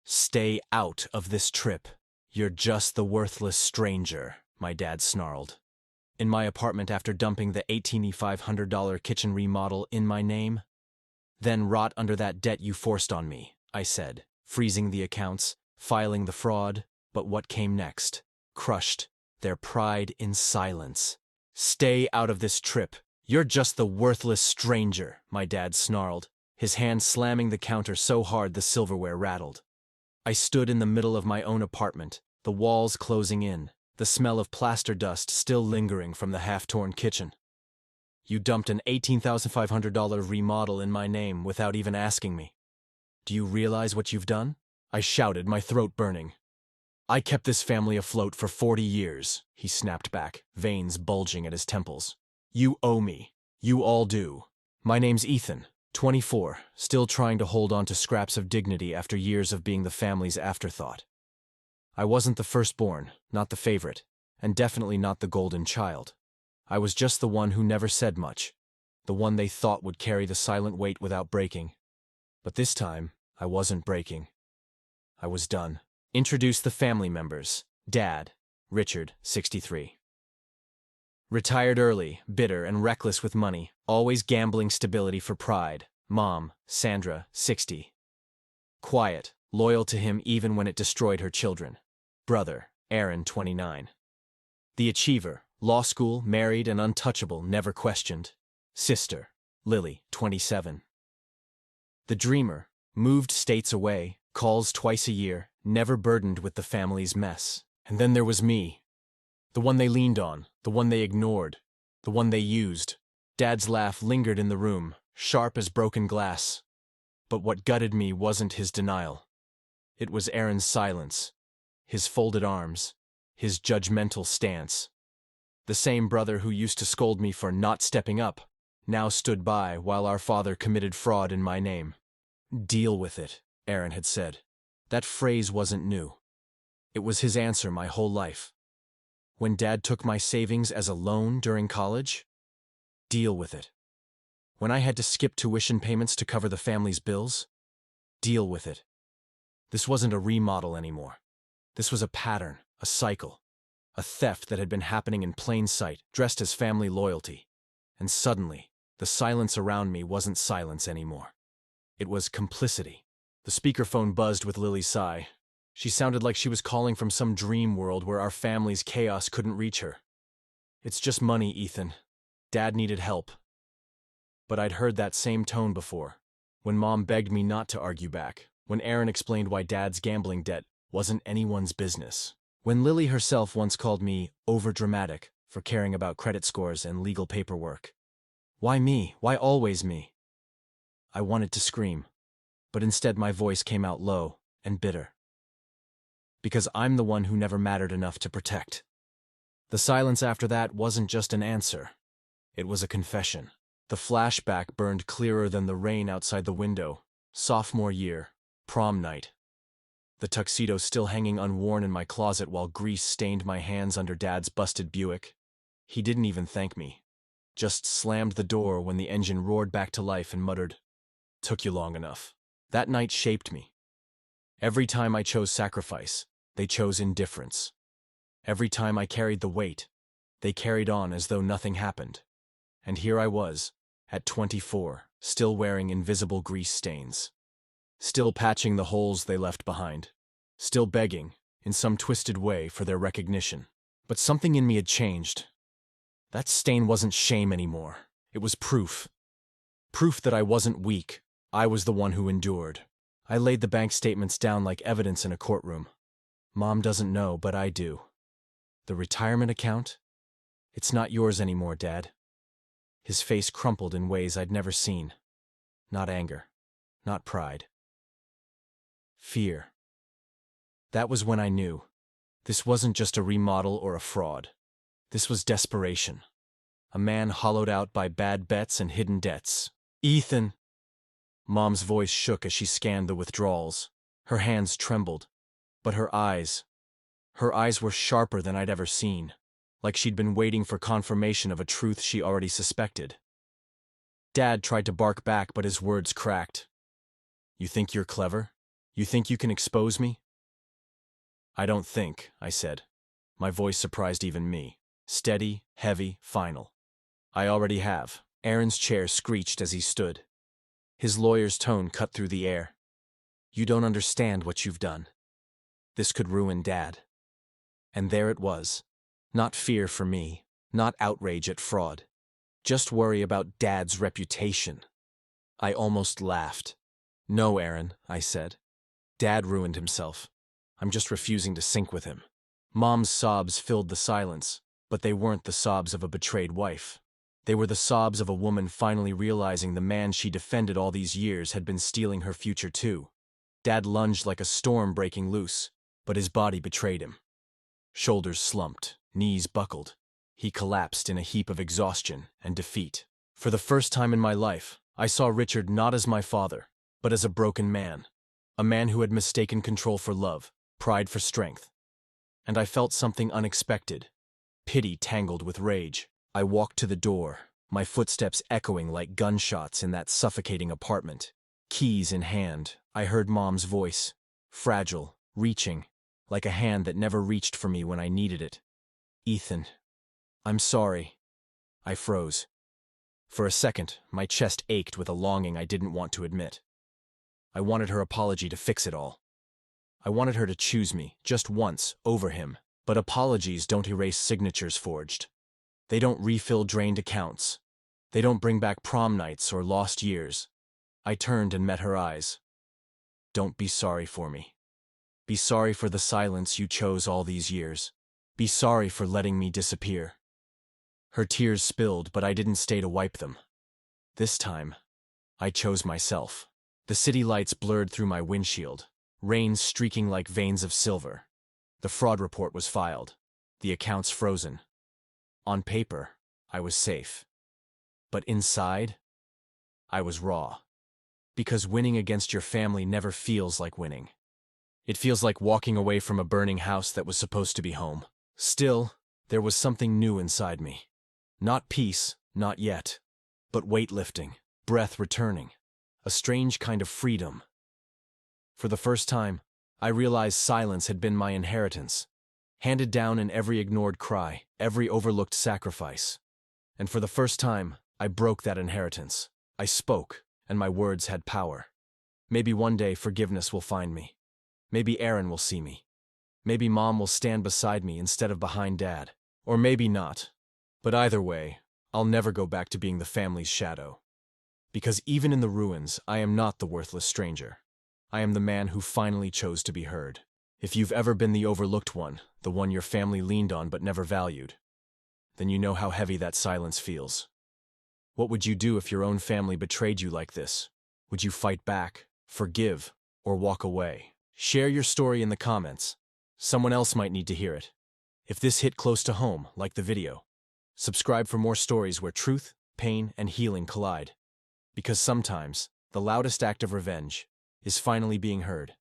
Stay out of this trip. You're just the worthless stranger, my dad snarled. In my apartment after dumping the $1,800 kitchen remodel in my name? Then rot under that debt you forced on me, I said, freezing the accounts, filing the fraud. But what came next? Crushed their pride in silence. Stay out of this trip. You're just the worthless stranger, my dad snarled, his hand slamming the counter so hard the silverware rattled. I stood in the middle of my own apartment, the walls closing in, the smell of plaster dust still lingering from the half-torn kitchen. You dumped an $18,500 remodel in my name without even asking me. Do you realize what you've done? I shouted, my throat burning. I kept this family afloat for 40 years, he snapped back, veins bulging at his temples. You owe me. You all do. My name's Ethan, 24, still trying to hold on to scraps of dignity after years of being the family's afterthought. I wasn't the firstborn, not the favorite, and definitely not the golden child. I was just the one who never said much, the one they thought would carry the silent weight without breaking. But this time, I wasn't breaking. I was done. Introduce the family members. Dad, Richard, 63. Retired early, bitter and reckless with money, always gambling stability for pride. Mom, Sandra, 60. Quiet, loyal to him even when it destroyed her children. Brother, Aaron, 29. The achiever, law school, married and untouchable, never questioned. Sister, Lily, 27. The dreamer, moved states away, calls twice a year, never burdened with the family's mess. And then there was me. The one they leaned on, the one they ignored, the one they used. Dad's laugh lingered in the room, sharp as broken glass. But what gutted me wasn't his denial. It was Aaron's silence, his folded arms, his judgmental stance. The same brother who used to scold me for not stepping up now stood by while our father committed fraud in my name. Deal with it, Aaron had said. That phrase wasn't new. It was his answer my whole life. When Dad took my savings as a loan during college, deal with it. When I had to skip tuition payments to cover the family's bills, deal with it. This wasn't a remodel anymore. This was a pattern, a cycle, a theft that had been happening in plain sight, dressed as family loyalty. And suddenly, the silence around me wasn't silence anymore. It was complicity. The speakerphone buzzed with Lily's sigh. She sounded like she was calling from some dream world where our family's chaos couldn't reach her. It's just money, Ethan. Dad needed help. But I'd heard that same tone before, when Mom begged me not to argue back, when Aaron explained why Dad's gambling debt wasn't anyone's business, when Lily herself once called me overdramatic for caring about credit scores and legal paperwork. Why me? Why always me? I wanted to scream, but instead my voice came out low and bitter. Because I'm the one who never mattered enough to protect. The silence after that wasn't just an answer. It was a confession. The flashback burned clearer than the rain outside the window. Sophomore year, prom night. The tuxedo still hanging unworn in my closet while grease stained my hands under Dad's busted Buick. He didn't even thank me. Just slammed the door when the engine roared back to life and muttered, "Took you long enough." That night shaped me. Every time I chose sacrifice, they chose indifference. Every time I carried the weight, they carried on as though nothing happened. And here I was, at 24, still wearing invisible grease stains. Still patching the holes they left behind. Still begging, in some twisted way, for their recognition. But something in me had changed. That stain wasn't shame anymore. It was proof. Proof that I wasn't weak. I was the one who endured. I laid the bank statements down like evidence in a courtroom. Mom doesn't know, but I do. The retirement account? It's not yours anymore, Dad. His face crumpled in ways I'd never seen. Not anger. Not pride. Fear. That was when I knew. This wasn't just a remodel or a fraud. This was desperation. A man hollowed out by bad bets and hidden debts. Ethan! Mom's voice shook as she scanned the withdrawals. Her hands trembled. But her eyes were sharper than I'd ever seen, like she'd been waiting for confirmation of a truth she already suspected. Dad tried to bark back, but his words cracked. You think you're clever? You think you can expose me? I don't think, I said. My voice surprised even me. Steady, heavy, final. I already have. Aaron's chair screeched as he stood. His lawyer's tone cut through the air. You don't understand what you've done. This could ruin Dad. And there it was. Not fear for me, not outrage at fraud. Just worry about Dad's reputation. I almost laughed. No, Aaron, I said. Dad ruined himself. I'm just refusing to sync with him. Mom's sobs filled the silence, but they weren't the sobs of a betrayed wife. They were the sobs of a woman finally realizing the man she defended all these years had been stealing her future too. Dad lunged like a storm breaking loose, but his body betrayed him. Shoulders slumped, knees buckled. He collapsed in a heap of exhaustion and defeat. For the first time in my life, I saw Richard not as my father, but as a broken man. A man who had mistaken control for love, pride for strength. And I felt something unexpected. Pity tangled with rage. I walked to the door, my footsteps echoing like gunshots in that suffocating apartment. Keys in hand, I heard Mom's voice, fragile, reaching, like a hand that never reached for me when I needed it. Ethan, I'm sorry. I froze. For a second, my chest ached with a longing I didn't want to admit. I wanted her apology to fix it all. I wanted her to choose me, just once, over him. But apologies don't erase signatures forged. They don't refill drained accounts. They don't bring back prom nights or lost years. I turned and met her eyes. Don't be sorry for me. Be sorry for the silence you chose all these years. Be sorry for letting me disappear. Her tears spilled, but I didn't stay to wipe them. This time, I chose myself. The city lights blurred through my windshield, rain streaking like veins of silver. The fraud report was filed, the accounts frozen. On paper, I was safe. But inside, I was raw. Because winning against your family never feels like winning. It feels like walking away from a burning house that was supposed to be home. Still, there was something new inside me. Not peace, not yet, but weight lifting, breath returning, a strange kind of freedom. For the first time, I realized silence had been my inheritance, handed down in every ignored cry, every overlooked sacrifice. And for the first time, I broke that inheritance. I spoke, and my words had power. Maybe one day forgiveness will find me. Maybe Aaron will see me. Maybe Mom will stand beside me instead of behind Dad. Or maybe not. But either way, I'll never go back to being the family's shadow. Because even in the ruins, I am not the worthless stranger. I am the man who finally chose to be heard. If you've ever been the overlooked one, the one your family leaned on but never valued, then you know how heavy that silence feels. What would you do if your own family betrayed you like this? Would you fight back, forgive, or walk away? Share your story in the comments. Someone else might need to hear it. If this hit close to home, like the video. Subscribe for more stories where truth, pain, and healing collide. Because sometimes, the loudest act of revenge is finally being heard.